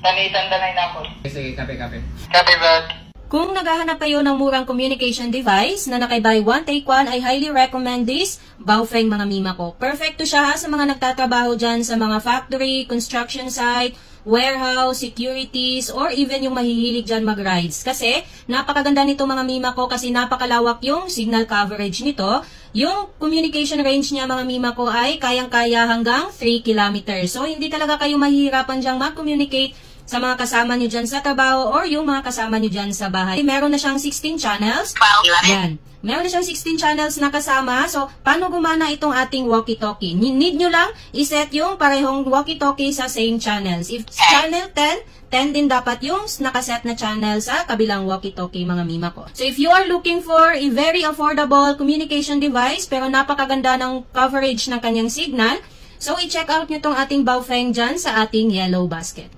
Sanay na ako. Sige, kape. Copy, bud. Kung naghahanap kayo ng murang communication device na nakay-buy one, take one, I highly recommend this Baofeng mga mima ko. Perfecto siya sa mga nagtatrabaho dyan sa mga factory, construction site, warehouse, securities, or even yung mahihilig dyan mag-rides. Kasi napakaganda nito mga mima ko kasi napakalawak yung signal coverage nito. Yung communication range niya mga mima ko ay kayang-kaya hanggang 3 kilometers. So hindi talaga kayo mahihirapan dyang mag-communicate sa mga kasama nyo dyan sa trabaho or yung mga kasama nyo dyan sa bahay. Meron na siyang 16 channels. Yan. Meron na siyang 16 channels na kasama. So, paano gumana itong ating walkie-talkie? Need nyo lang iset yung parehong walkie-talkie sa same channels. If channel 10, 10 din dapat yung nakaset na channel sa kabilang walkie-talkie mga mima ko. So, if you are looking for a very affordable communication device pero napakaganda ng coverage ng kanyang signal, so i-check out nyo tong ating Baofeng dyan sa ating yellow basket.